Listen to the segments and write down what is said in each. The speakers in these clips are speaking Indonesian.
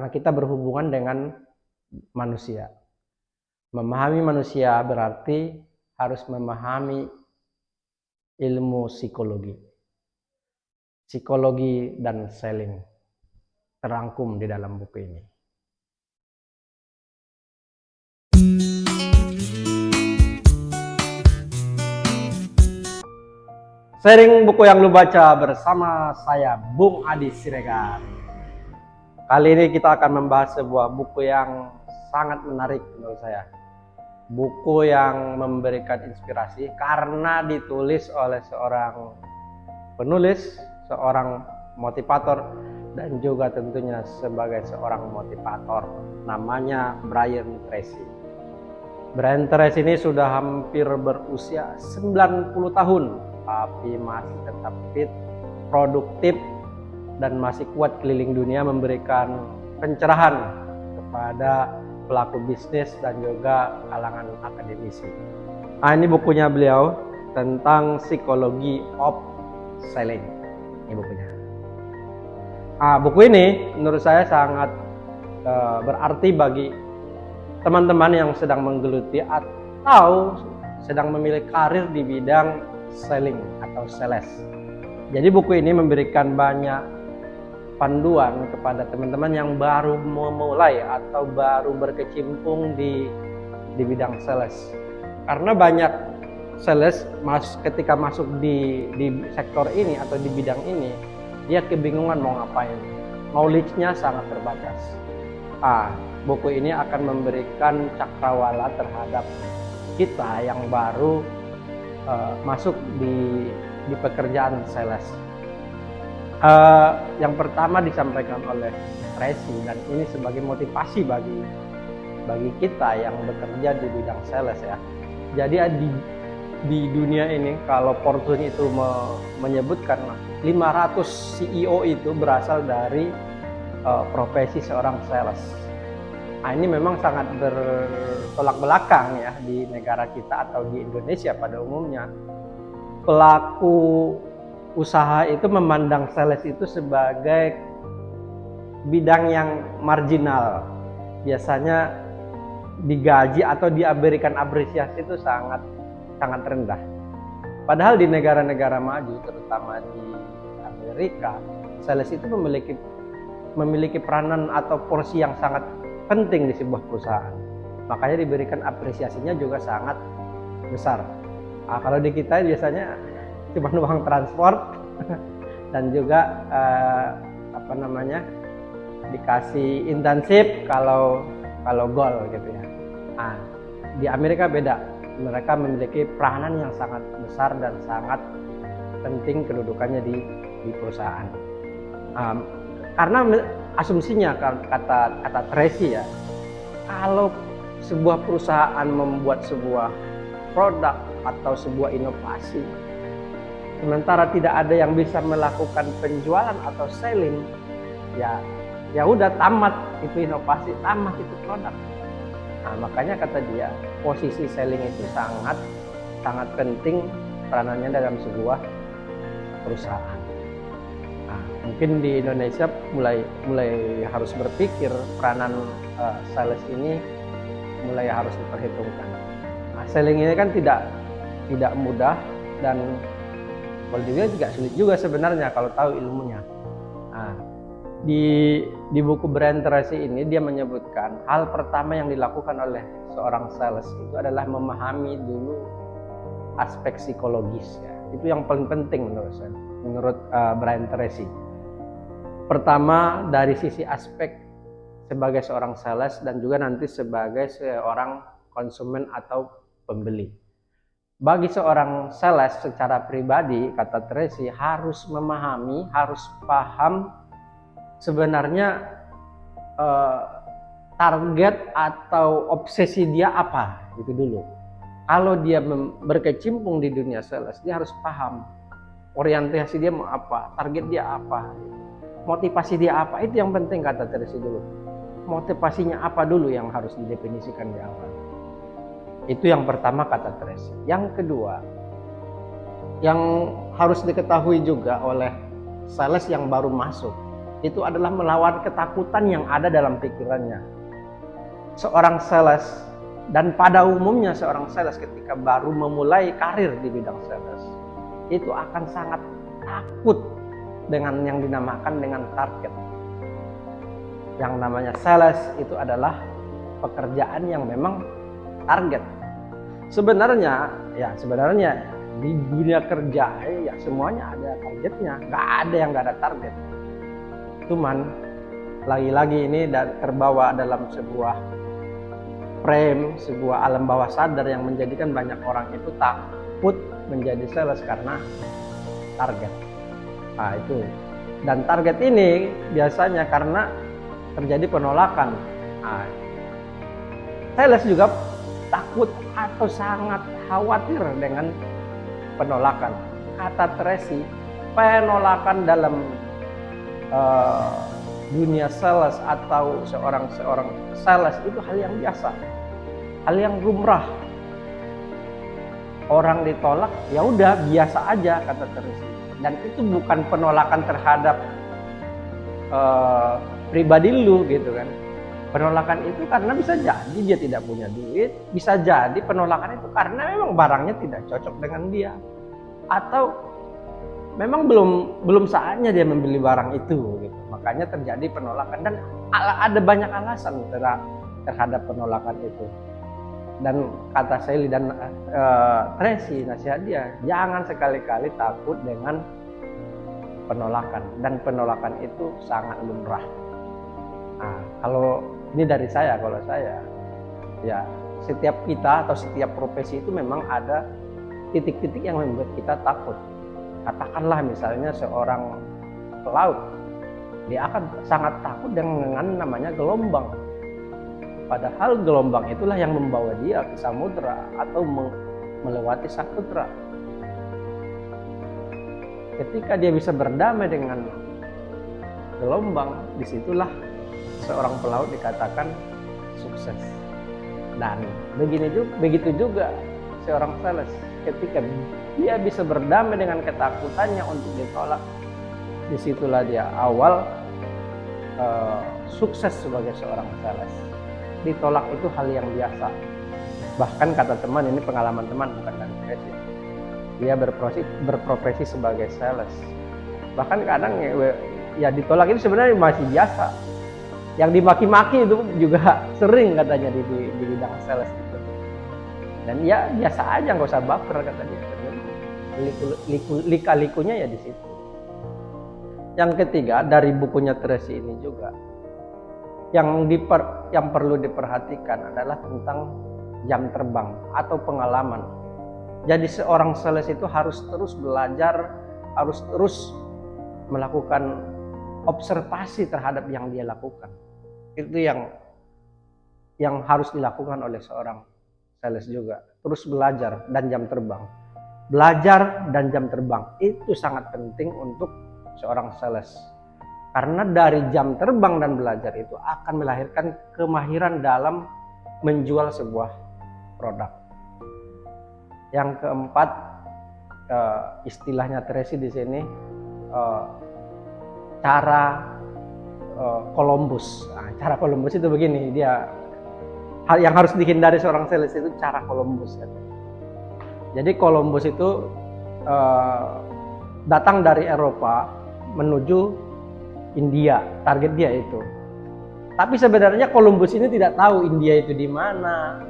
Karena kita berhubungan dengan manusia. Memahami manusia berarti harus memahami ilmu psikologi. Psikologi dan selling terangkum di dalam buku ini. Sharing buku yang lu baca bersama saya, Bung Adi Siregar. Kali ini kita akan membahas sebuah buku yang sangat menarik menurut saya. Buku yang memberikan inspirasi karena ditulis oleh seorang penulis, seorang motivator, dan juga tentunya sebagai seorang motivator. Namanya Brian Tracy. Brian Tracy ini sudah hampir berusia 90 tahun, tapi masih tetap fit, produktif, dan masih kuat keliling dunia memberikan pencerahan kepada pelaku bisnis dan juga kalangan akademisi. Ini bukunya beliau tentang psikologi of selling. Ini bukunya. Buku ini menurut saya sangat berarti bagi teman-teman yang sedang menggeluti atau sedang memilih karir di bidang selling atau sales. Jadi buku ini memberikan banyak panduan kepada teman-teman yang baru memulai atau baru berkecimpung di bidang sales. Karena banyak sales ketika masuk di sektor ini atau di bidang ini, dia kebingungan mau ngapain. Knowledge-nya sangat terbatas. Buku ini akan memberikan cakrawala terhadap kita yang baru masuk di pekerjaan sales. Yang pertama disampaikan oleh Tracy, dan ini sebagai motivasi bagi kita yang bekerja di bidang sales ya. Jadi di dunia ini kalau Fortune itu menyebutkan 500 CEO itu berasal dari profesi seorang sales. Ini memang sangat bertolak belakang ya di negara kita atau di Indonesia pada umumnya. Pelaku usaha itu memandang sales itu sebagai bidang yang marginal. Biasanya digaji atau diberikan apresiasi itu sangat rendah. Padahal di negara-negara maju, terutama di Amerika, sales itu memiliki peranan atau porsi yang sangat penting di sebuah perusahaan. Makanya diberikan apresiasinya juga sangat besar. Kalau di kita biasanya cuma uang transport dan juga dikasih internship kalau goal gitu ya. Di Amerika beda, mereka memiliki peranan yang sangat besar dan sangat penting kedudukannya di perusahaan. Karena asumsinya kata Tracy ya, kalau sebuah perusahaan membuat sebuah produk atau sebuah inovasi, sementara tidak ada yang bisa melakukan penjualan atau selling, ya udah tamat itu inovasi, tamat itu produk. Makanya kata dia, posisi selling itu sangat penting peranannya dalam sebuah perusahaan. Mungkin di Indonesia mulai harus berpikir peranan sales ini mulai harus diperhitungkan. Selling ini kan tidak mudah dan boleh juga sulit juga sebenarnya kalau tahu ilmunya. Di buku Brian Tracy ini dia menyebutkan hal pertama yang dilakukan oleh seorang sales itu adalah memahami dulu aspek psikologis ya. Itu yang paling penting menurut Brian Tracy. Pertama dari sisi aspek sebagai seorang sales dan juga nanti sebagai seorang konsumen atau pembeli. Bagi seorang sales secara pribadi, kata Tracy, harus memahami, harus paham sebenarnya target atau obsesi dia apa, itu dulu. Kalau dia berkecimpung di dunia sales, dia harus paham orientasi dia mau apa, target dia apa, motivasi dia apa, itu yang penting kata Tracy dulu. Motivasinya apa dulu yang harus didefinisikan di awal. Itu yang pertama kata Tracy. Yang kedua, yang harus diketahui juga oleh sales yang baru masuk, itu adalah melawan ketakutan yang ada dalam pikirannya. Seorang sales, dan pada umumnya seorang sales ketika baru memulai karir di bidang sales, itu akan sangat takut dengan yang dinamakan dengan target. Yang namanya sales itu adalah pekerjaan yang memang target. Sebenarnya di dunia kerja ya semuanya ada targetnya, nggak ada yang nggak ada target. Cuman lagi-lagi ini terbawa dalam sebuah frame, sebuah alam bawah sadar yang menjadikan banyak orang itu takut menjadi sales karena target. Nah itu, dan target ini biasanya karena terjadi penolakan. Nah, sales juga takut atau sangat khawatir dengan penolakan. Kata Tracy, penolakan dalam dunia sales atau seorang sales itu hal yang biasa, hal yang lumrah. Orang ditolak ya udah biasa aja, kata Tracy. Dan itu bukan penolakan terhadap pribadi lu gitu kan. Penolakan itu karena bisa jadi dia tidak punya duit, bisa jadi penolakan itu karena memang barangnya tidak cocok dengan dia, atau memang belum saatnya dia membeli barang itu gitu. Makanya terjadi penolakan, dan ada banyak alasan terhadap penolakan itu. Dan kata Sally dan Tracy, nasihat dia, jangan sekali-kali takut dengan penolakan, dan penolakan itu sangat lumrah. Nah, kalau ini dari saya, kalau saya ya setiap kita atau setiap profesi itu memang ada titik-titik yang membuat kita takut. Katakanlah misalnya seorang pelaut, dia akan sangat takut dengan namanya gelombang. Padahal gelombang itulah yang membawa dia ke samudra atau melewati samudra. Ketika dia bisa berdamai dengan gelombang, disitulah seorang pelaut dikatakan sukses. Dan begitu juga seorang sales, ketika dia bisa berdamai dengan ketakutannya untuk ditolak, disitulah dia awal sukses sebagai seorang sales. Ditolak itu hal yang biasa. Bahkan kata teman, ini pengalaman teman bukan dari saya, dia berprofesi sebagai sales. Bahkan kadang ya ditolak itu sebenarnya masih biasa. Yang dimaki-maki itu juga sering katanya di bidang sales itu. Dan ya biasa aja, nggak usah baper kata dia. Lika-likunya ya di situ. Yang ketiga dari bukunya Tracy ini juga, yang perlu diperhatikan adalah tentang jam terbang atau pengalaman. Jadi seorang sales itu harus terus belajar, harus terus melakukan observasi terhadap yang dia lakukan. Itu yang harus dilakukan oleh seorang sales juga. Terus belajar dan jam terbang. Belajar dan jam terbang itu sangat penting untuk seorang sales. Karena dari jam terbang dan belajar itu akan melahirkan kemahiran dalam menjual sebuah produk. Yang keempat, istilahnya Tracy di sini, cara Columbus. Nah, cara Columbus itu begini, dia hal yang harus dihindari seorang sales itu cara Columbus. Jadi Columbus itu datang dari Eropa menuju India, target dia itu. Tapi sebenarnya Columbus ini tidak tahu India itu di mana.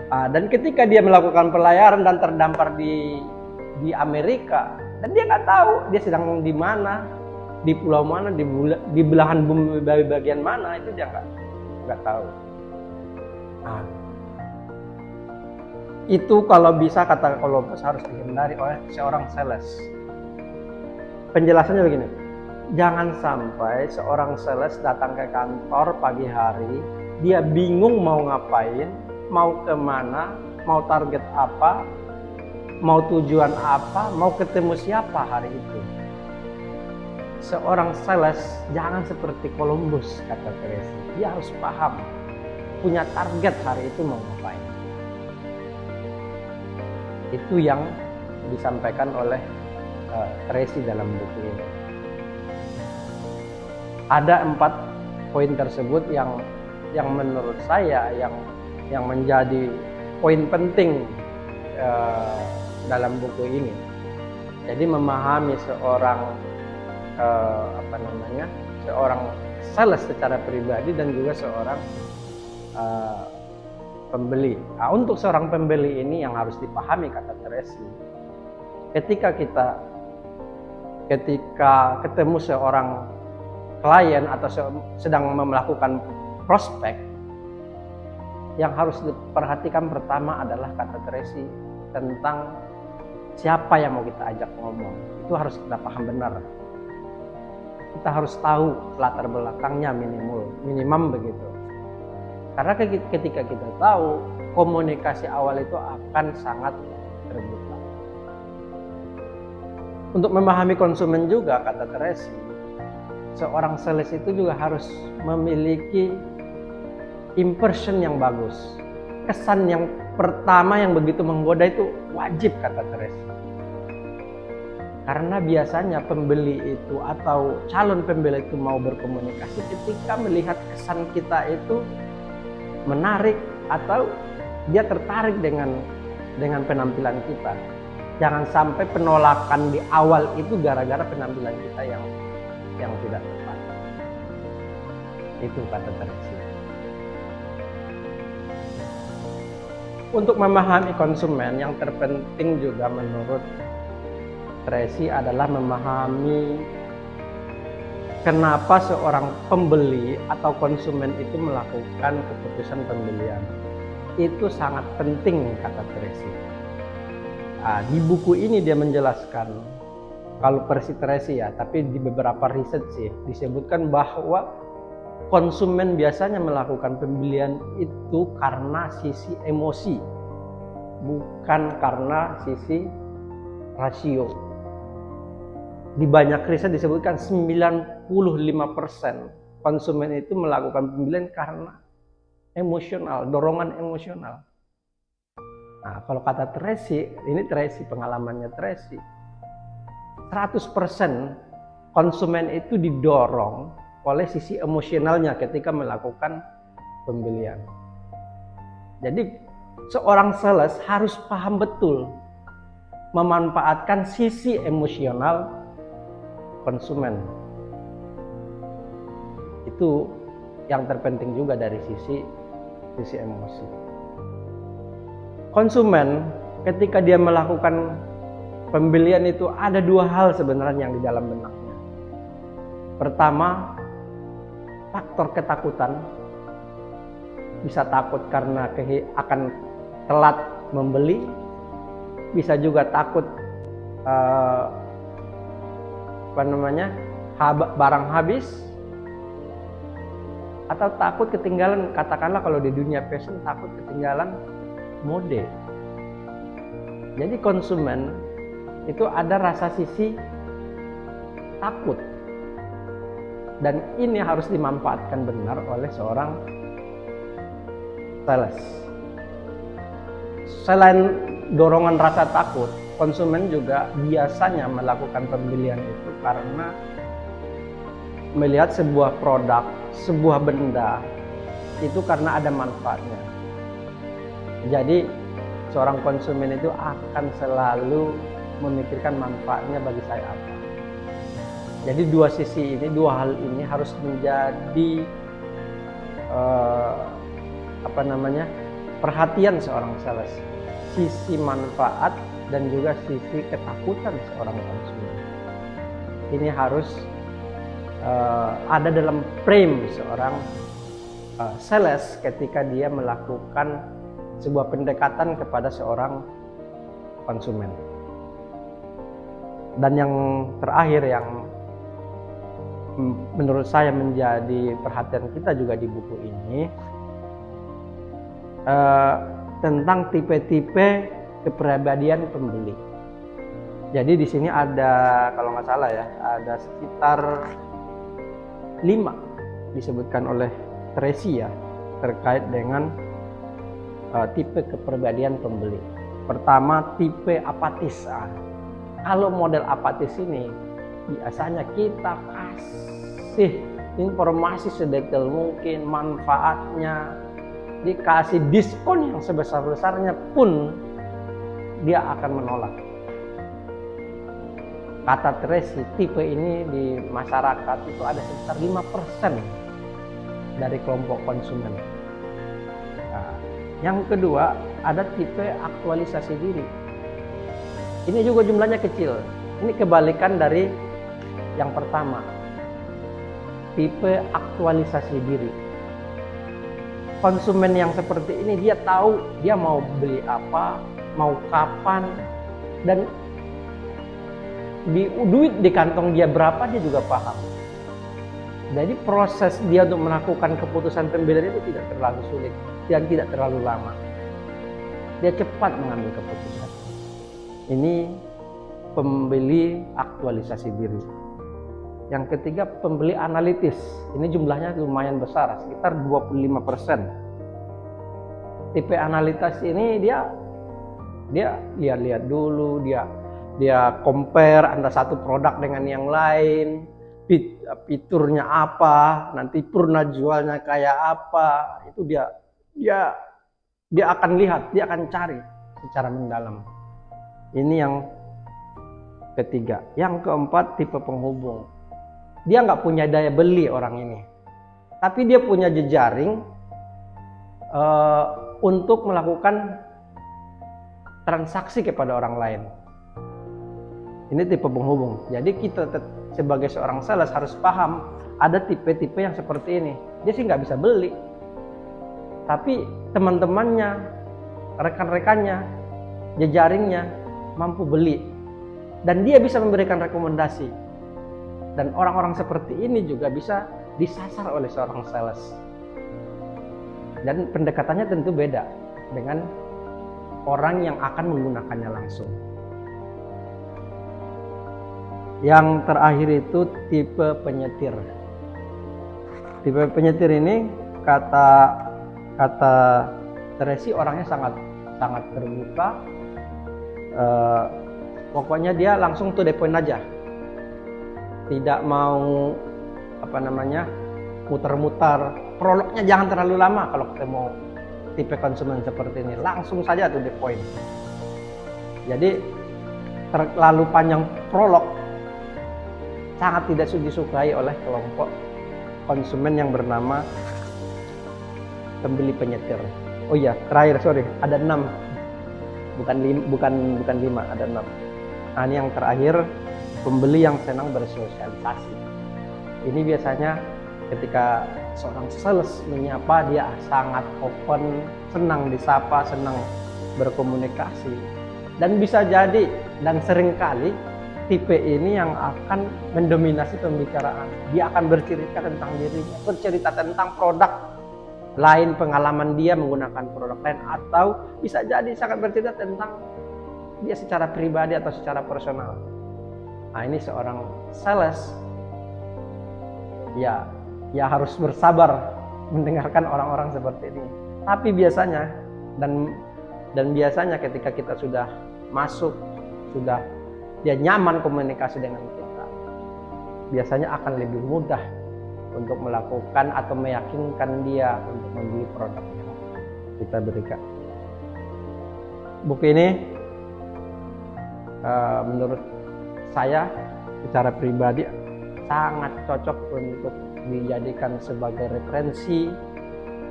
Dan ketika dia melakukan pelayaran dan terdampar di Amerika, dan dia nggak tahu dia sedang di mana, di pulau mana, di belahan bumi bagian mana, itu dia nggak tahu. Itu kalau bisa, kata Columbus, harus dihindari oleh seorang sales. Penjelasannya begini, jangan sampai seorang sales datang ke kantor pagi hari, dia bingung mau ngapain, mau kemana, mau target apa, mau tujuan apa, mau ketemu siapa hari itu. Seorang sales jangan seperti Columbus, kata Tracy. Dia harus paham, punya target hari itu mau ngapain. Itu yang disampaikan oleh Tracy dalam buku ini. Ada 4 poin tersebut yang menurut saya yang menjadi poin penting dalam buku ini. Jadi memahami seorang seorang sales secara pribadi dan juga seorang pembeli. Nah, untuk seorang pembeli ini yang harus dipahami kata Tracy. Ketika ketemu seorang klien atau sedang melakukan prospek, yang harus diperhatikan pertama adalah kata Tracy tentang siapa yang mau kita ajak ngomong. Itu harus kita paham benar. Kita harus tahu latar belakangnya minimum begitu. Karena ketika kita tahu, komunikasi awal itu akan sangat terbuka. Untuk memahami konsumen juga, kata Tracy, seorang sales itu juga harus memiliki impression yang bagus. Kesan yang pertama yang begitu menggoda itu wajib, kata Tracy. Karena biasanya pembeli itu atau calon pembeli itu mau berkomunikasi ketika melihat kesan kita itu menarik atau dia tertarik dengan penampilan kita. Jangan sampai penolakan di awal itu gara-gara penampilan kita yang tidak tepat. Itu kata Tracy. Untuk memahami konsumen, yang terpenting juga menurut Tracy adalah memahami kenapa seorang pembeli atau konsumen itu melakukan keputusan pembelian. Itu sangat penting, kata Tracy. Nah, di buku ini dia menjelaskan, kalau versi Tracy ya, tapi di beberapa riset sih disebutkan bahwa konsumen biasanya melakukan pembelian itu karena sisi emosi, bukan karena sisi rasio. Di banyak riset disebutkan 95% konsumen itu melakukan pembelian karena emosional, dorongan emosional. Nah, kalau kata Tracy, ini Tracy, pengalamannya Tracy, 100% konsumen itu didorong oleh sisi emosionalnya ketika melakukan pembelian. Jadi seorang sales harus paham betul memanfaatkan sisi emosional konsumen. Itu yang terpenting juga dari sisi emosi. Konsumen ketika dia melakukan pembelian itu ada 2 hal sebenarnya yang di dalam benaknya. Pertama, faktor ketakutan. Bisa takut karena akan telat membeli, bisa juga takut barang habis, atau takut ketinggalan, katakanlah kalau di dunia fashion takut ketinggalan mode. Jadi konsumen itu ada rasa sisi takut, dan ini harus dimanfaatkan benar oleh seorang sales. Selain dorongan rasa takut, konsumen juga biasanya melakukan pembelian itu karena melihat sebuah produk, sebuah benda itu karena ada manfaatnya. Jadi seorang konsumen itu akan selalu memikirkan manfaatnya bagi saya apa. Jadi 2 sisi ini, 2 hal ini harus menjadi perhatian seorang sales. Sisi manfaat dan juga sisi ketakutan seorang konsumen. Ini harus ada dalam frame seorang sales ketika dia melakukan sebuah pendekatan kepada seorang konsumen. Dan yang terakhir yang menurut saya menjadi perhatian kita juga di buku ini, tentang tipe-tipe kepribadian pembeli. Jadi di sini ada, kalau nggak salah ya, ada sekitar 5 disebutkan oleh Tracy ya, terkait dengan tipe kepribadian pembeli. Pertama, tipe apatis. Kalau model apatis ini biasanya kita kasih informasi sedetail mungkin, manfaatnya, dikasih diskon yang sebesar-besarnya pun dia akan menolak. Kata Tracy, tipe ini di masyarakat itu ada sekitar 5% dari kelompok konsumen. Nah, yang kedua, ada tipe aktualisasi diri. Ini juga jumlahnya kecil. Ini kebalikan dari yang pertama. Tipe aktualisasi diri. Konsumen yang seperti ini dia tahu dia mau beli apa, mau kapan, dan duit di kantong dia berapa dia juga paham. Jadi proses dia untuk melakukan keputusan pembelian itu tidak terlalu sulit dan tidak terlalu lama. Dia cepat mengambil keputusan. Ini pembeli aktualisasi diri. Yang ketiga, pembeli analitis. Ini jumlahnya lumayan besar, sekitar 25%. Tipe analitis ini dia lihat-lihat dulu, dia compare antara satu produk dengan yang lain, fiturnya apa, nanti purna jualnya kayak apa, itu dia akan lihat, dia akan cari secara mendalam. Ini yang ketiga. Yang keempat, tipe penghubung. Dia nggak punya daya beli orang ini, tapi dia punya jejaring untuk melakukan transaksi kepada orang lain. Ini tipe penghubung. Jadi kita sebagai seorang sales harus paham ada tipe-tipe yang seperti ini. Dia sih nggak bisa beli, tapi teman-temannya, rekan-rekannya, jejaringnya mampu beli, dan dia bisa memberikan rekomendasi. Dan orang-orang seperti ini juga bisa disasar oleh seorang sales. Dan pendekatannya tentu beda dengan orang yang akan menggunakannya langsung. Yang terakhir itu tipe penyetir. Tipe penyetir ini kata Tracy orangnya sangat terbuka. Pokoknya dia langsung to the point aja. Tidak mau muter-muter. Prolognya jangan terlalu lama kalau ketemu tipe konsumen seperti ini. Langsung saja to the point. Jadi terlalu panjang prolog sangat tidak disukai oleh kelompok konsumen yang bernama pembeli penyetir. Oh iya, terakhir ada 6. Bukan 5, ada 6. Nah, ini yang terakhir, pembeli yang senang bersosialisasi. Ini biasanya ketika seorang sales menyapa, dia sangat open, senang disapa, senang berkomunikasi. Dan bisa jadi, dan seringkali tipe ini yang akan mendominasi pembicaraan. Dia akan bercerita tentang dirinya, bercerita tentang produk lain, pengalaman dia menggunakan produk lain, atau bisa jadi sangat bercerita tentang dia secara pribadi atau secara personal. Nah, ini seorang sales ya harus bersabar mendengarkan orang-orang seperti ini. Tapi biasanya dan biasanya ketika kita sudah masuk, sudah dia nyaman komunikasi dengan kita, biasanya akan lebih mudah untuk melakukan atau meyakinkan dia untuk membeli produk yang kita berikan. Buku ini menurut saya secara pribadi sangat cocok untuk dijadikan sebagai referensi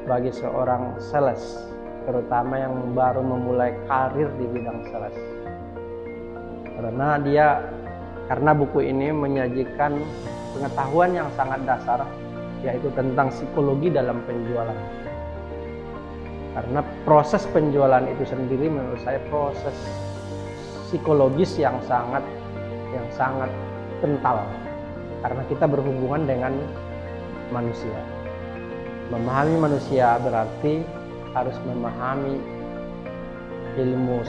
bagi seorang sales, terutama yang baru memulai karir di bidang sales. Karena buku ini menyajikan pengetahuan yang sangat dasar, yaitu tentang psikologi dalam penjualan. Karena proses penjualan itu sendiri menurut saya proses psikologis yang sangat kental, karena kita berhubungan dengan manusia. Memahami manusia berarti harus memahami ilmu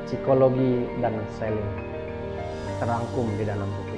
psikologi dan selling terangkum di dalam buku.